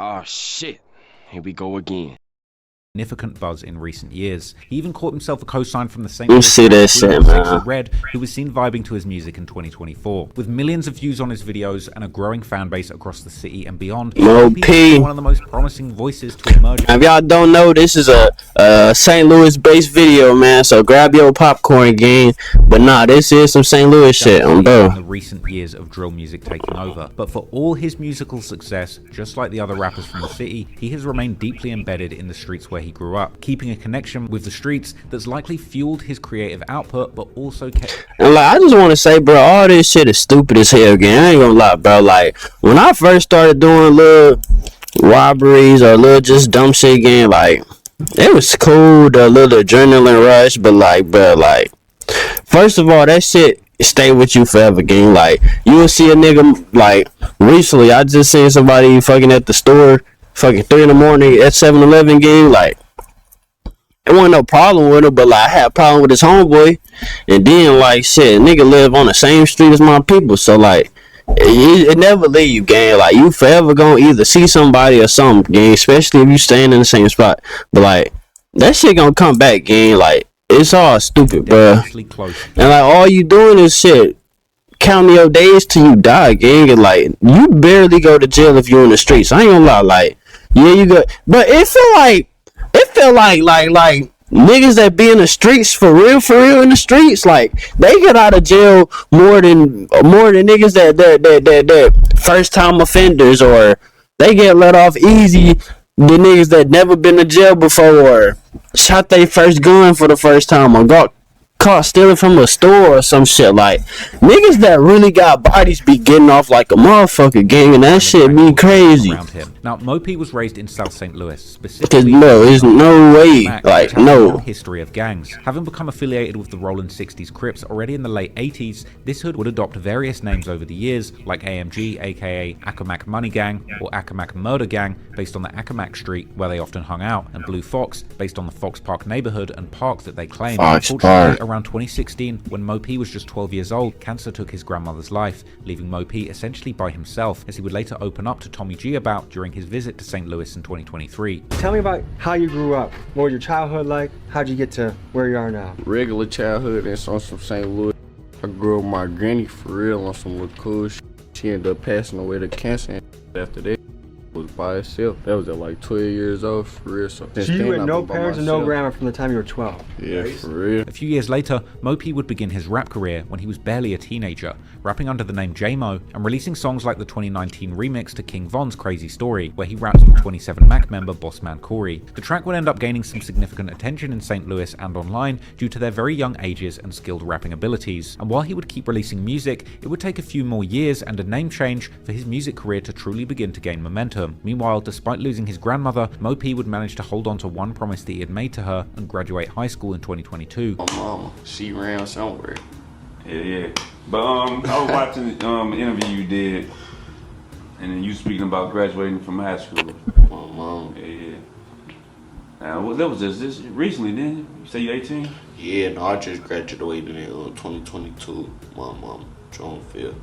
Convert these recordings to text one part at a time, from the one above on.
Oh shit, here we go again. Significant buzz in recent years. He even caught himself a co-sign from the St. You Louis see that shit, man. Red, who was seen vibing to his music in 2024. With millions of views on his videos and a growing fan base across the city and beyond, Mo-P, one of the most promising voices to emerge. Now, if y'all don't know, this is a St. Louis based video, man, so grab your popcorn gang. But nah, this is some St. Louis shit, bro. In the recent years of drill music taking over. But for all his musical success, just like the other rappers from the city, he has remained deeply embedded in the streets where he grew up, keeping a connection with the streets that's likely fueled his creative output, but also kept. And like, I just want to say, bro, all this shit is stupid as hell, gang. I ain't gonna lie, bro. Like, when I first started doing little robberies or little just dumb shit, gang, like, it was cool, the little adrenaline rush, but like, bro, like, first of all, that shit stay with you forever, gang. Like, you will see a nigga, like, recently, I just seen somebody fucking at the store, fucking 3 in the morning at 7-Eleven, gang, like, it wasn't no problem with him, but like, I had a problem with his homeboy, and then like, shit, nigga live on the same street as my people, so like, it never leave you, gang. Like, you forever gonna either see somebody or something, gang, especially if you staying in the same spot, but like, that shit gonna come back, gang. Like, it's all stupid, bro, and like, all you doing is shit counting your days till you die, gang, and like, you barely go to jail if you're in the streets. I ain't gonna lie, like, yeah, you go, but it feel like niggas that be in the streets for real in the streets, like, they get out of jail more than niggas that first time offenders, or they get let off easy than niggas that never been to jail before, or shot their first gun for the first time, or got caught stealing from a store or some shit. Like, niggas that really got bodies be getting off like a motherfucker, gang, and that shit be crazy. Now, Mo-P was raised in South St. Louis, specifically. No, there's no way, like, no. History of gangs. Having become affiliated with the Rollin' 60s Crips already in the late 80s, this hood would adopt various names over the years, like AMG, aka Accomack Money Gang, or Accomack Murder Gang, based on the Accomack Street where they often hung out, and Blue Fox, based on the Fox Park neighborhood and park that they claimed. Unfortunately, around 2016, when Mo-P was just 12 years old, cancer took his grandmother's life, leaving Mo-P essentially by himself, as he would later open up to Tommy G about during his visit to St. Louis in 2023. Tell me about how you grew up. What was your childhood like? How'd you get to where you are now? Regular childhood and on some St. Louis. I grew up with my granny for real on some little cool shit. She ended up passing away to cancer, and after that, was by herself. That was at like 12 years old, for real. So you had no parents and no grandma from the time you were 12? Yeah, for real. A few years later, Mo-P would begin his rap career when he was barely a teenager, rapping under the name J-Mo and releasing songs like the 2019 remix to King Von's Crazy Story, where he raps with 27 Mac member Bossman Corey. The track would end up gaining some significant attention in St. Louis and online due to their very young ages and skilled rapping abilities. And while he would keep releasing music, it would take a few more years and a name change for his music career to truly begin to gain momentum. Meanwhile, despite losing his grandmother, Mo-P would manage to hold on to one promise that he had made to her and graduate high school in 2022. My mama, she ran somewhere. Yeah. But I was watching the interview you did, and then you speaking about graduating from high school. My mom. Yeah. Now, that was just recently, didn't you? You say you're 18? Yeah, no, I just graduated in 2022. My mom, June 5th.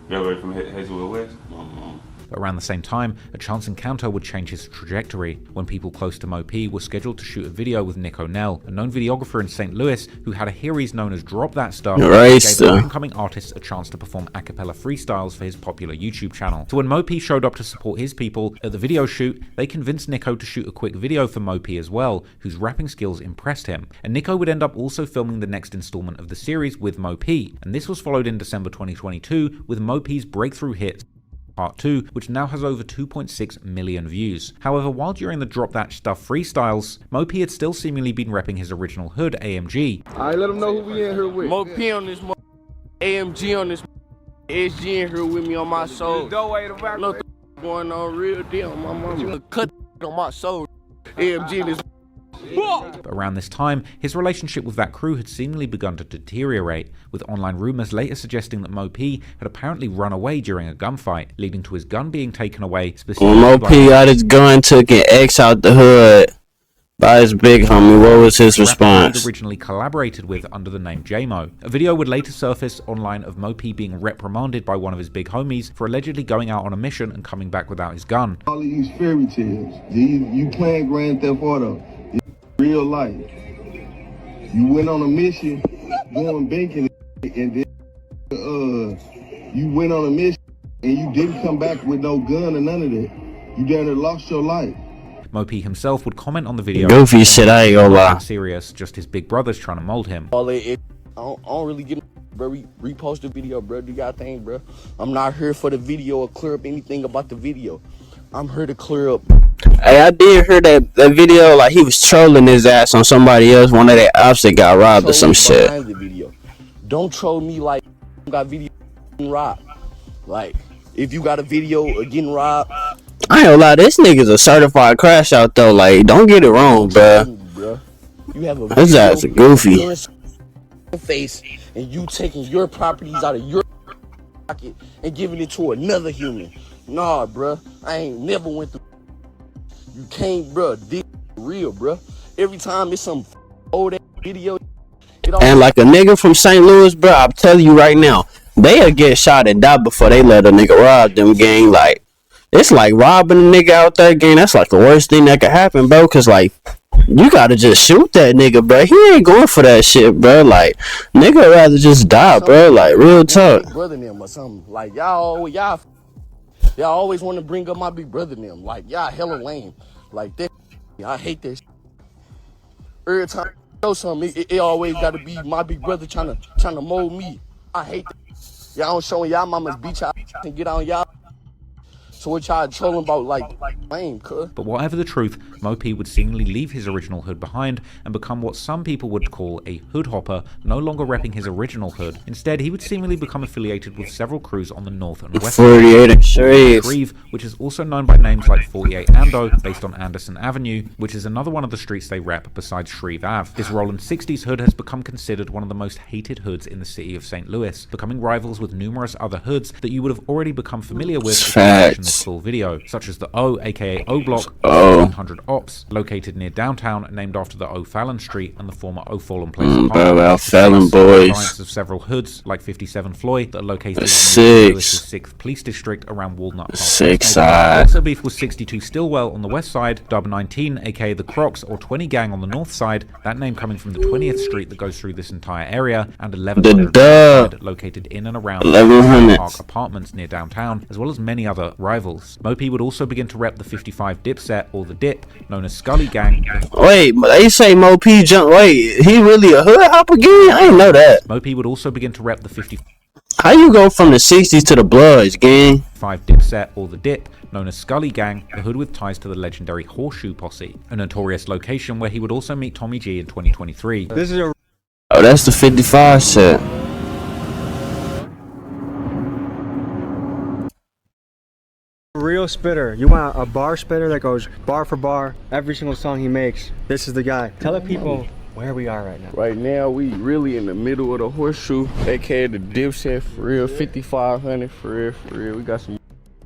Graduated from Hazelwood West? My mom. Around the same time, a chance encounter would change his trajectory when people close to Mo-P were scheduled to shoot a video with Nick O'Neill, a known videographer in St. Louis who had a series known as Drop That Stuff, gave up-and-coming artists a chance to perform a cappella freestyles for his popular YouTube channel. So when Mo-P showed up to support his people at the video shoot, they convinced Nico to shoot a quick video for Mo-P as well, whose rapping skills impressed him. And Nico would end up also filming the next installment of the series with Mo-P, and this was followed in December 2022 with Mo-P's breakthrough hit Part 2, which now has over 2.6 million views. However, while during the Drop That Stuff freestyles, Mo-P had still seemingly been repping his original hood, AMG. Alright, let them know who we in here with. Mo-P on this, AMG on this, SG in here with me on my soul. No going on real deal on my mama. Cut on my soul. AMG in this. But around this time, his relationship with that crew had seemingly begun to deteriorate, with online rumors later suggesting that Mo-P had apparently run away during a gunfight, leading to his gun being taken away specifically. Mo-P got his gun, took an X out the hood, By his big homie, what was his Rapper he'd response? originally collaborated with under the name J-Mo. A video would later surface online of Mo P being reprimanded by one of his big homies for allegedly going out on a mission and coming back without his gun. All of these fairy tales. You playing Grand Theft Auto. It's real life. You went on a mission, going banking, and then you went on a mission and you didn't come back with no gun or none of that. You down there lost your life. Mo P himself would comment on the video. Goofy shit, I ain't gonna lie. Serious, just his big brother's trying to mold him. I don't really get, bro. Repost the video, bro. Do y'all thing, bro. I'm not here for the video or clear up anything about the video. I'm here to clear up. Hey, I did hear that video, like he was trolling his ass on somebody else, one of their ops that got robbed or some shit. Behind the video. Don't troll me like got video getting robbed. Like, if you got a video of getting robbed, I ain't gonna lie, this nigga's a certified crash out though. Like, don't get it wrong, bruh. You have a His ass a goofy. face, and you taking your properties out of your pocket and giving it to another human. Nah, bruh. I ain't never went through. You can't, bruh. This real, bruh. Every time it's some old video, And like a nigga from St. Louis, bruh, I'm telling you right now, they'll get shot and die before they let a nigga rob them, gang. Like, it's like robbing a nigga out there, gang. That's like the worst thing that could happen, bro. Cause like, you gotta just shoot that nigga, bro. He ain't going for that shit, bro. Like, nigga rather just die, bro. Like, real talk. brother them or something. Like, y'all always want to bring up my big brother them. Like, y'all hella lame. Like that. I hate that shit. Every time I show something, it always gotta be my big brother trying to mold me. I hate that. Y'all don't showing y'all mamas beat y'all and get on y'all. So what y'all trolling about, like lame, cuz? But whatever the truth, Mo P would seemingly leave his original hood behind and become what some people would call a hood hopper, no longer repping his original hood. Instead, he would seemingly become affiliated with several crews on the north and west 48 and Shreve, which is also known by names like 48 Ando, based on Anderson Avenue, which is another one of the streets they rep besides Shreve Ave. This Roland 60s hood has become considered one of the most hated hoods in the city of St. Louis, becoming rivals with numerous other hoods that you would have already become familiar with if you watched this full video, such as the O, aka O Block, 100 Ops, located near downtown, named after the O'Fallon Street and the former O'Fallon Place O'Fallon boys. Of several hoods like 57 Floyd that are located in Louis's 6th Police District around Walnut Park. 6 side. Also beef with 62 Stillwell on the west side, Dub 19, aka the Crocs or 20 Gang on the north side, that name coming from the 20th Street that goes through this entire area, and 1100 located in and around 1100 Park Apartments near downtown, as well as many other rivals. Mo P would also begin to rep the 55 Dipset or the Dip, known as Scully Gang. Wait, they say Mo P jump. Wait, he really a hood hop again? I didn't know that. Mo P would also begin to rep the 55 How you go from the 60s to the Bloods, gang? Dipset or the Dip, known as Scully Gang, the hood with ties to the legendary Horseshoe Posse, a notorious location where he would also meet Tommy G in 2023. This is a Oh, that's the 55 set. real spitter. You want a bar spitter that goes bar for bar, every single song he makes. This is the guy. Tell the people where we are right now. Right now, we really in the middle of the Horseshoe, aka the Dipset, for real. 5500 for real. We got some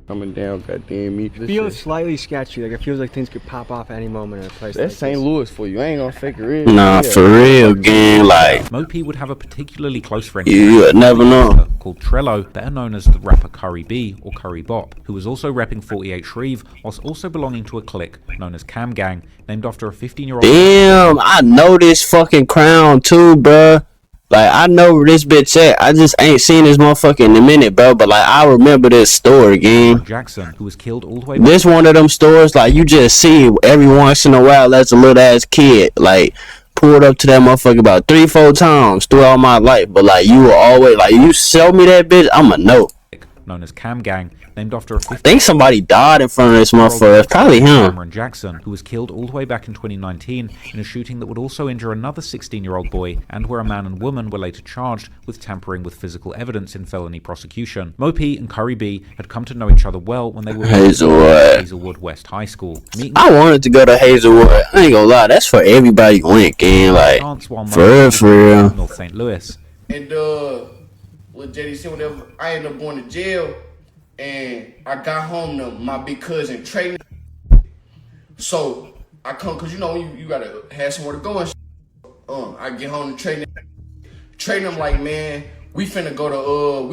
coming down, goddamn me. It feels slightly sketchy, like it feels like things could pop off at any moment in a place That's like St. this. Louis for you. I ain't gonna fake it real. Nah, for real, gang. Like, Mo P would have a particularly close friend you would never know. called Trello, better known as the rapper Curry B or Curry Bop, who was also repping 48 Shreve, whilst also belonging to a clique known as Cam Gang, named after a 15-year-old. Damn, I know this fucking crown too, bruh. Like, I know where this bitch at. I just ain't seen this motherfucker in a minute, bro. But, like, I remember this store, gang. Jackson, who was killed all the way This one of them stores, like, you just see every once in a while as a little ass kid. Like, pulled up to that motherfucker about 3-4 times throughout my life. But, like, you were always, like, you sell me that bitch, I'ma know. known as Cam Gang, named after a 15 I think somebody died in front of this motherfucker. It's probably him. Cameron Jackson, who was killed all the way back in 2019 in a shooting that would also injure another 16-year-old boy, and where a man and woman were later charged with tampering with physical evidence in felony prosecution. Mo P and Curry B had come to know each other well when they were at Hazelwood West High School. I wanted to go to Hazelwood. I ain't gonna lie, that's for everybody who went, gang. Like, for real. North St. Louis. And what JD said, whenever I ended up going to jail, and I got home to my big cousin Trey. So I come, cause you know you gotta have somewhere to go and I get home and train them like, man, we finna go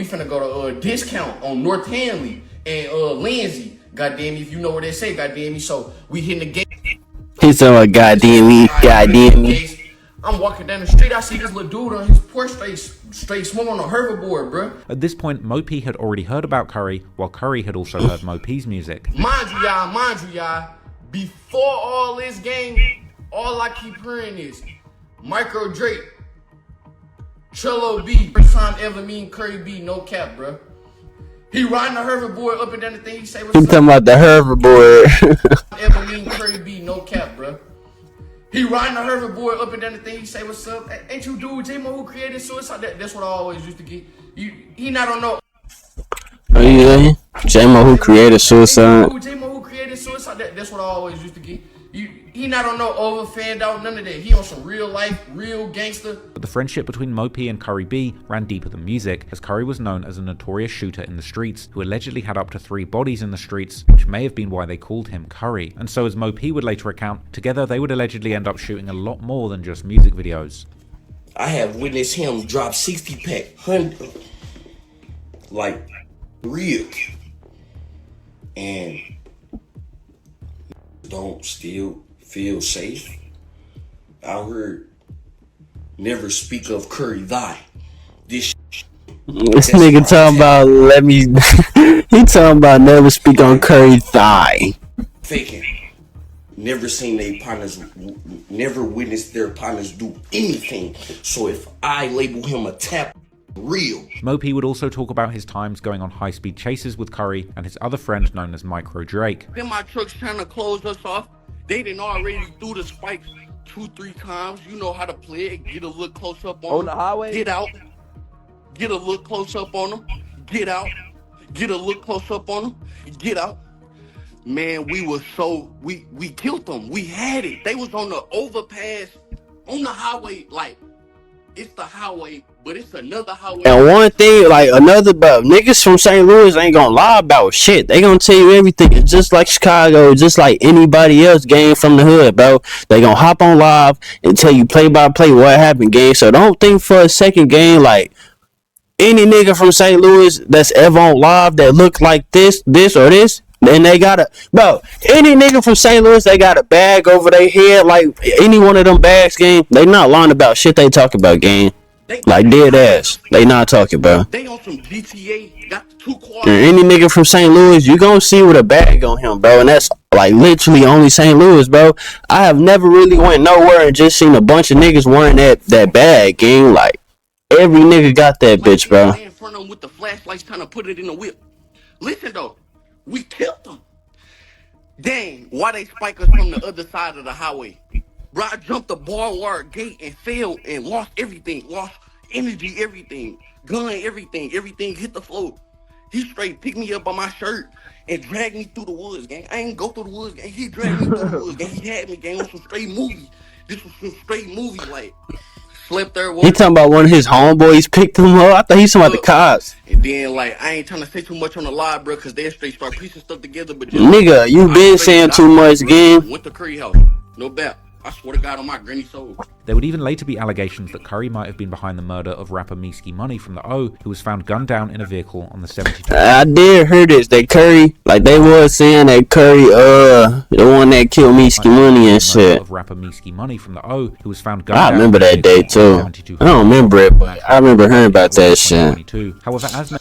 to discount on North Hanley and Lindsay. Goddamn me, if you know where they say, goddamn me. So we hitting the gate. He's talking about goddamn me, goddamn me. I'm walking down the street, I see this little dude on his porch straight smoking on a hoverboard, bro. At this point, Mo P had already heard about Curry, while Curry had also heard Mo P's music. Mind you, y'all, before all this game, all I keep hearing is Micro Drake, Trello B, first time ever meeting Curry B, no cap, bro. He riding the hoverboard up and down the thing, he say what's up. You talking about the hoverboard. Ever meeting Curry B, no cap, bro. He riding the hoverboard up and down the thing, he say what's up. Ain't you dude J-Mo who created suicide? That's what I always used to get. He not on no. Oh yeah, J-Mo who created suicide. J-Mo who created suicide. That's what I always used to get. He not on no over fanned out, none of that. He on some real life, real gangster. But the friendship between Mo P and Curry B ran deeper than music, as Curry was known as a notorious shooter in the streets, who allegedly had up to 3 bodies in the streets, which may have been why they called him Curry. And so, as Mo P would later recount, together they would allegedly end up shooting a lot more than just music videos. I have witnessed him drop 60-pack, 100, like, real, and don't still feel safe. I heard never speak of Curry thy. This nigga talking about he talking about never speak on Curry thigh. Faking. Never seen their partners, never witnessed their partners do anything. So if I label him a tap, real. Mo P would also talk about his times going on high-speed chases with Curry and his other friend known as Micro Drake. Then my truck's trying to close us off. They done already threw the spikes 2-3 times. You know how to play it. Get a look close up on them. the highway? Get out. Get a look close up on them. Get out. Get a look close up on them. Get out. Man, we killed them. We had it. They was on the overpass, on the highway. Like, it's the highway, but it's another highway. And one thing, like another, but niggas from St. Louis ain't gonna lie about shit. They gonna tell you everything. It's just like Chicago, just like anybody else game from the hood, bro. They gonna hop on live and tell you play by play what happened, game. So don't think for a second, game, like any nigga from St. Louis that's ever on live that look like this or this. And they got any nigga from St. Louis, they got a bag over their head, like any one of them bags, game. They not lying about shit they talk about, game. Like dead ass. They not talking about. They on some GTA, got 2 cars. And any nigga from St. Louis, you gonna see with a bag on him, bro. And that's like literally only St. Louis, bro. I have never really went nowhere and just seen a bunch of niggas wearing that bag, gang. Like every nigga got that bitch, bro. In front of them with the flashlights trying to put it in the whip. Listen though. We killed them. Dang, why they spike us from the other side of the highway? Bro, I jumped the barbed wire gate and fell and lost everything. Lost energy, everything. Gun, everything. Everything hit the floor. He straight picked me up by my shirt and dragged me through the woods, gang. I ain't go through the woods, gang. He dragged me through the woods, gang. He had me, gang, on some straight movie. This was some straight movie, like. Slept there. He talking about one of his homeboys picked him up. I thought he's talking about the cops. And then, like, I ain't trying to say too much on the live, bro, because they straight start piecing stuff together. But just, nigga, you been saying too much, gang. Went to Curry house. No doubt. I swear to God on my granny soul. There would even later be allegations that Curry might have been behind the murder of rapper Meeski Money from the O, who was found gunned down in a vehicle on the 72. I did hear this, that Curry, like they was saying that Curry, the one that killed Meeski Money and shit. Of rapper Meeski Money from the O, who was found gunned I down remember that day too. I don't remember it, but I remember hearing about that shit. However, as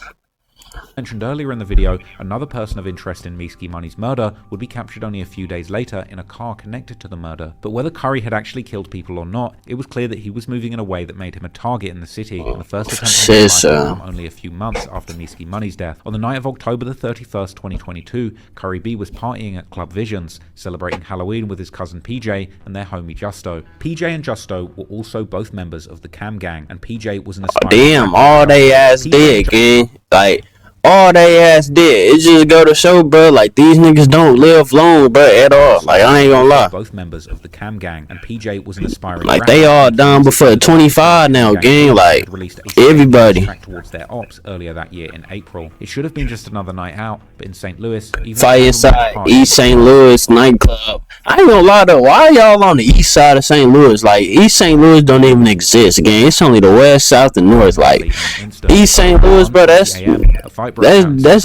mentioned earlier in the video, another person of interest in Meeski Money's murder would be captured only a few days later in a car connected to the murder. But whether Curry had actually killed people or not, it was clear that he was moving in a way that made him a target in the city, and the first attempt on his life would come only a few months after Meeski Money's death. On the night of October the 31st, 2022, Curry B was partying at Club Visions, celebrating Halloween with his cousin PJ and their homie Justo. PJ and Justo were also both members of the Cam Gang, and PJ was an aspiring... Damn, all they ass did, gang. Like... all they ass did. It just go to show, bro, like these niggas don't live long, bro, at all. Like I ain't gonna lie. Both members of the Cam Gang, and PJ was an aspiring like they all done before 25 now, gang. Like everybody. Towards their ops earlier that year in April. It should have been just another night out, but in St. Louis, even Fireside East St. Louis nightclub. I ain't gonna lie though, why y'all on the east side of St. Louis? Like, East St. Louis don't even exist, gang. It's only the west, south, and north. Like, East St. Louis, bro, that's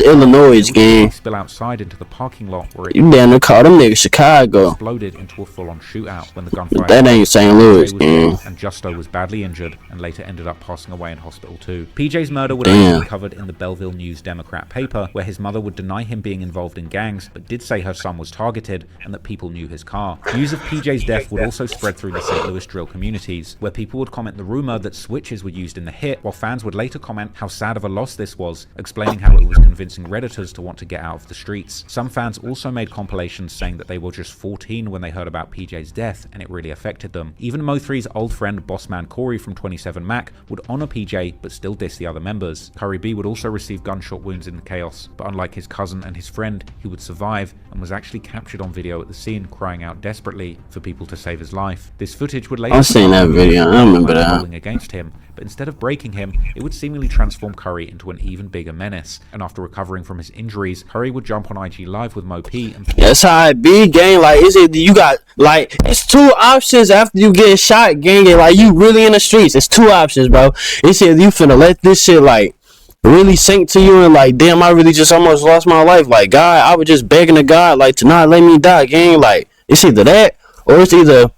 Illinois, gang. Spill outside into the parking lot where you down there call them niggas Chicago. Exploded into a full-on shootout when the gunfire. That ain't St. Louis, gang. And Justo was badly injured and later ended up passing away in hospital too. PJ's murder would also be covered in the Belleville News Democrat paper, where his mother would deny him being involved in gangs, but did say her son was targeted and that people knew his car. News of PJ's death would also spread through the St. Louis drill communities, where people would comment the rumor that switches were used in the hit, while fans would later comment how sad of a loss this was, explaining how it was convincing Redditors to want to get out of the streets. Some fans also made compilations saying that they were just 14 when they heard about PJ's death and it really affected them. Even Mo3's old friend Bossman Corey from 27 Mac would honor PJ but still diss the other members. Curry B would also receive gunshot wounds in the chaos, but unlike his cousin and his friend, he would survive and was actually captured on video at the scene crying out desperately for people to save his life. This footage would later I've seen that video, I remember that. Against him, but instead of breaking him, it would seemingly transform Curry into an even bigger menace. And after recovering from his injuries, Curry would jump on IG Live with Mo P. And that's how it be, gang. Like, is it you got like it's two options after you get shot, gang. And like you really in the streets. It's two options, bro. It's either you finna let this shit like really sink to you and like, damn, I really just almost lost my life. Like, God, I was just begging to God like to not let me die, gang. Like, it's either that or it's either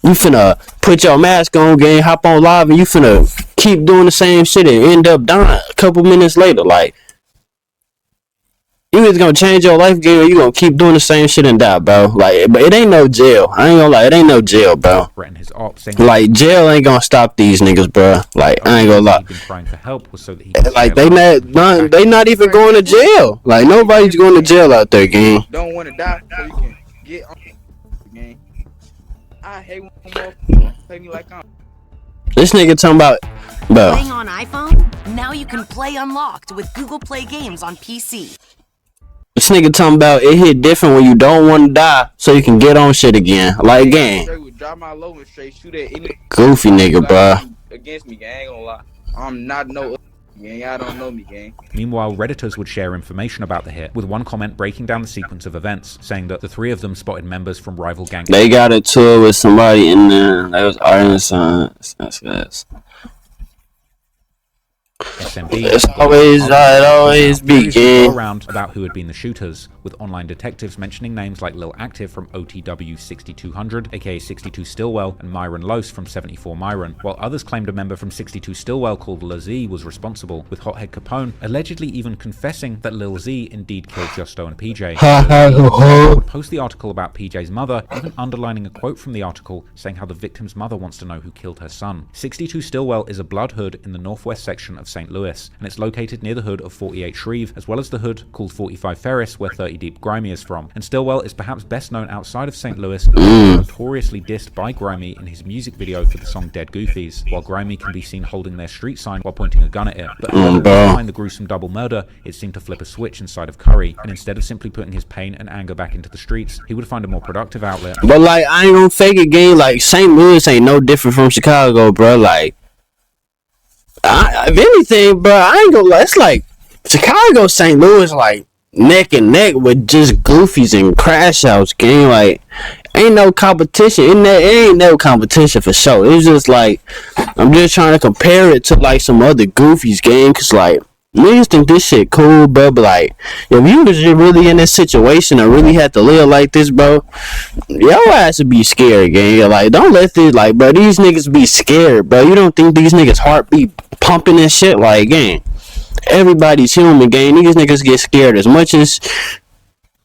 you finna put your mask on, gang, hop on live, and you finna keep doing the same shit and end up dying a couple minutes later. Like, you either gonna change your life, gang, or you gonna keep doing the same shit and die, bro. Like, but it ain't no jail. I ain't gonna lie, it ain't no jail, bro. Like, jail ain't gonna stop these niggas, bro. Like, I ain't gonna lie. Like, they not even going to jail. Like, nobody's going to jail out there, gang. Don't want to die so you can get on the game. I hate when people play me like I'm. This nigga talking about, bro. Playing on iPhone? Now you can play unlocked with Google Play Games on PC. This nigga talking about it hit different when you don't want to die so you can get on shit again. Like, gang. Goofy nigga, bro. Against me, gang. I ain't gonna lie. I'm not no gang. I don't know me, gang. Meanwhile, Redditors would share information about the hit, with one comment breaking down the sequence of events, saying that the three of them spotted members from rival gangs. They got a tour with somebody in there. That was Arkansas. That's SMD. It's always be gang. Around about who had been the shooters, with online detectives mentioning names like Lil Active from OTW 6200, aka 62 Stillwell, and Myron Lose from 74 Myron, while others claimed a member from 62 Stillwell called Lil Z was responsible, with Hothead Capone allegedly even confessing that Lil Z indeed killed Justo and PJ. Would post the article about PJ's mother, even underlining a quote from the article saying how the victim's mother wants to know who killed her son. 62 Stillwell is a blood hood in the northwest section of St. Louis, and it's located near the hood of 48 Shreve, as well as the hood called 45 Ferris, where 30 Deep Grimy is from. And Stillwell is perhaps best known outside of St. Louis, notoriously dissed by Grimy in his music video for the song Dead Goofies, while Grimy can be seen holding their street sign while pointing a gun at it. But behind the gruesome double murder, it seemed to flip a switch inside of Curry, and instead of simply putting his pain and anger back into the streets, he would find a more productive outlet. But like, I ain't gonna fake it, gang. Like, St. Louis ain't no different from Chicago, bro. Like, if anything, bro, I ain't gonna lie. It's like Chicago, St. Louis, like neck and neck with just goofies and crash outs, gang. Like, ain't no competition. It ain't no competition for sure. It's just like, I'm just trying to compare it to like some other goofies, gang. Cause like, niggas think this shit cool, bro. But like, if you was really in this situation and really had to live like this, bro, your ass would be scared, gang. Like, don't let this, like, bro, these niggas be scared, bro. You don't think these niggas' heart be pumping and shit? Like, gang, everybody's human, gang. These niggas get scared as much as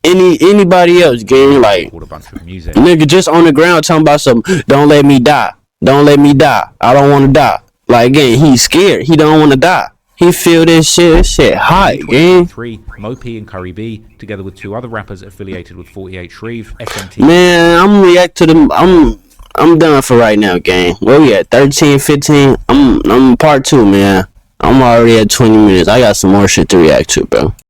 anybody else, gang. Like, nigga just on the ground talking about some, don't let me die. Don't let me die. I don't want to die. Like, gang, he's scared. He don't want to die. He feel this shit hot, gang. Mo P and Curry B, together with two other rappers affiliated with 48 Shreve, SMT. Man, I'm react to them. I'm done for right now, gang. Where we at? 13, 15. I'm part 2, man. I'm already at 20 minutes. I got some more shit to react to, bro.